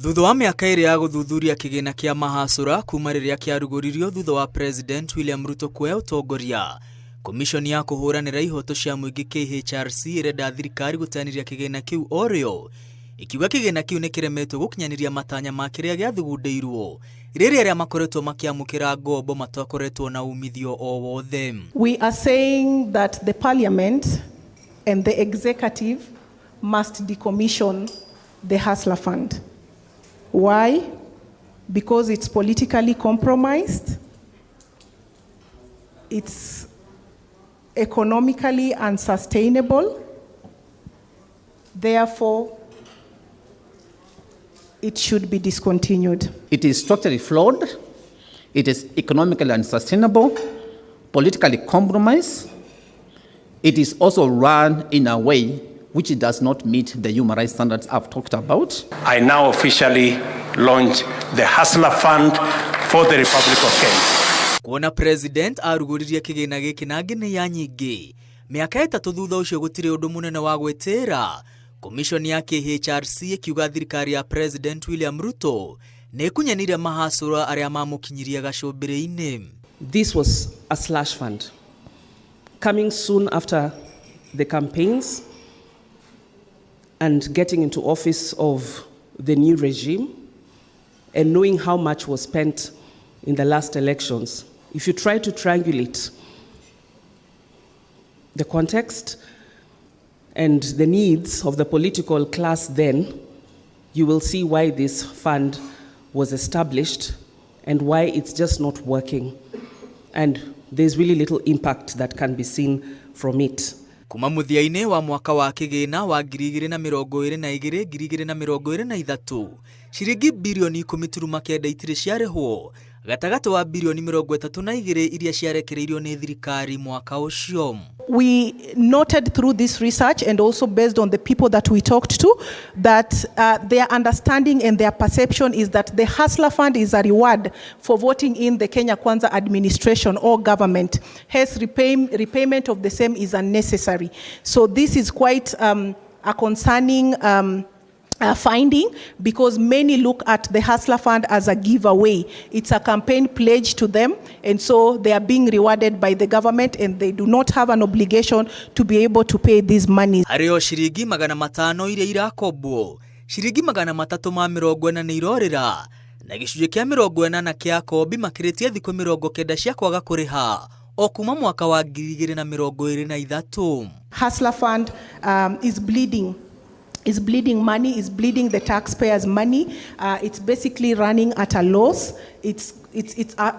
Thutha wa mĩaka ĩrĩ ya gũthuthuria kĩgĩna kĩa MAHACŨRA kuma rĩrĩa kĩarugũririo thutha wa President William Ruto kuoya ũtongoria, komishoni ya kũhũranĩra ihoto cia mũingĩ KHRC ĩrenda thirikari gũteyanĩria kĩgĩna kĩu o rĩo, ikiuga kĩgĩna kĩu nĩ kĩremetwo gũkinyanĩria matanya ma kĩrĩa gĩathugundĩirwo rĩrĩa arĩa makoretwo makĩamũkĩra ngombo matakoretwo na umithio o wothe. We are saying that the parliament and the executive must decommission the Hustler Fund. Why? Because it's politically compromised, it's economically unsustainable, therefore it should be discontinued. It is structurally flawed, it is economically unsustainable, politically compromised, it is also run in a way which does not meet the human rights standards I've talked about. I now officially launch the Hustler Fund for the Republic of Kenya. Kuona President arugũririe kĩgĩna gĩkĩ na ngene ya nyingĩ, mĩaka ĩtatũ thutha ũcio gũtirĩ ũndũ mũnene wa gwĩtĩra, komishoni ya KHRC ĩkiuga thirikari ya President William Ruto nĩ ĩkunyanĩire MAHACŨRA arĩa mamũkinyirie gacũmbĩrĩ-inĩ. This was a slush fund coming soon after the campaigns and getting into office of the new regime and knowing how much was spent in the last elections. If you try to triangulate the context and the needs of the political class then, you will see why this fund was established and why it's just not working. And there's really little impact that can be seen from it. Kuma mũthia-inĩ wa mwaka wa kĩgĩna wa 2022-2023, ciringi birioni 10.9 itirĩ ciarĩhwo, gatagatĩ wa birioni 32 iria ciarekereirio nĩ thirikari mwaka ũcio. We noted through this research and also based on the people that we talked to that their understanding and their perception is that the Hustler Fund is a reward for voting in the Kenya Kwanza administration or government. Hence, repayment of the same is unnecessary. So this is quite a concerning finding, because many look at the Hustler Fund as a giveaway. It's a campaign pledge to them, and so they are being rewarded by the government and they do not have an obligation to be able to pay these monies. Harĩo ciringi 500 iria irakombwo, ciringi 340 nĩ irorĩra, na gĩcunjĩ kĩa 40 kĩa kombi makĩrĩtie thikũ 90 cia kwaga kũrĩha o kuma mwaka wa 2023. Hustler Fund is bleeding money, is bleeding the taxpayers' money. It's basically running at a loss. It's a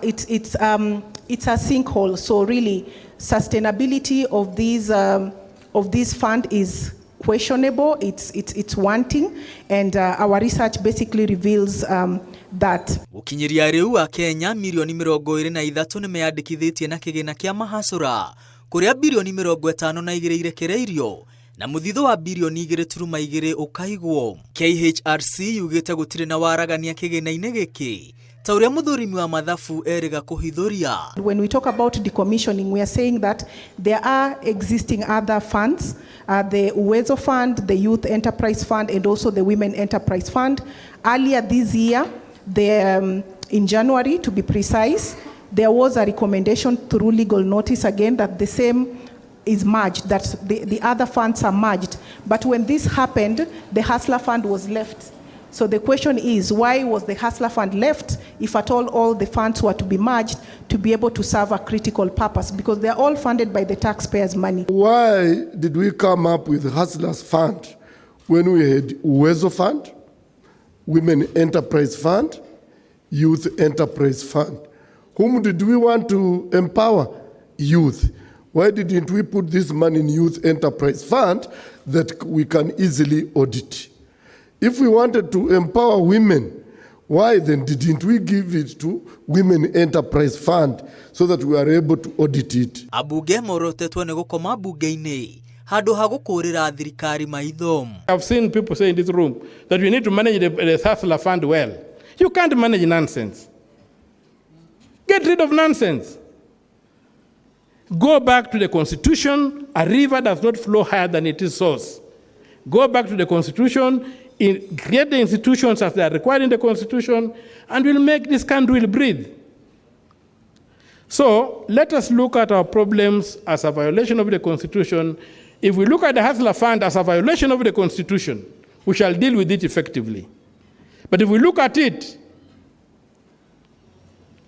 sinkhole. So really, sustainability of this fund is questionable. It's wanting, and our research basically reveals that. Gũkinyĩria rĩu a Kenya milioni 23 nĩ meyandĩkithĩtie na kĩgĩna kĩa MAHACŨRA, kũrĩa birioni 52 irekereirio na mũthithũ wa birioni 2.2 ũkaigwo. KHRC yugĩte gũtirĩ na waragania kĩgĩna-inĩ gĩkĩ, ta ũrĩa mũthũrimi wa mathabu erĩga kũhithũria. When we talk about decommissioning, we are saying that there are existing other funds, the Uwezo Fund, the Youth Enterprise Fund, and also the Women Enterprise Fund. Earlier this year, in January to be precise, there was a recommendation through legal notice again that the same is merged, that the other funds are merged. But when this happened, the Hustler Fund was left. So the question is, why was the Hustler Fund left if at all the funds were to be merged to be able to serve a critical purpose? Because they're all funded by the taxpayers' money. Why did we come up with the Hustlers Fund when we had Uwezo Fund, Women Enterprise Fund, Youth Enterprise Fund? Whom did we want to empower? Youth. Why didn't we put this money in Youth Enterprise Fund that we can easily audit? If we wanted to empower women, why then didn't we give it to Women Enterprise Fund so that we are able to audit it? Abunge morotetwo nĩ gũkoma bunge-inĩ handũ ha gũkũrĩra thirikari maitho. I've seen people say in this room that we need to manage the Hustler Fund well. You can't manage nonsense. Get rid of nonsense. Go back to the Constitution. A river does not flow higher than its source. Go back to the Constitution. create the institutions as they are required in the Constitution, and will make this country will breathe. So let us look at our problems as a violation of the Constitution. If we look at the Hustler Fund as a violation of the Constitution, we shall deal with it effectively. But if we look at it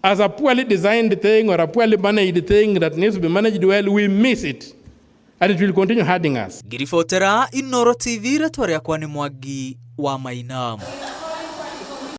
as a poorly designed thing or a poorly managed thing that needs to be managed well, we miss it. And it will continue hurting us. Ngiribotera Inooro TV retwa rĩakwa nĩ Mwangi wa Mainamu.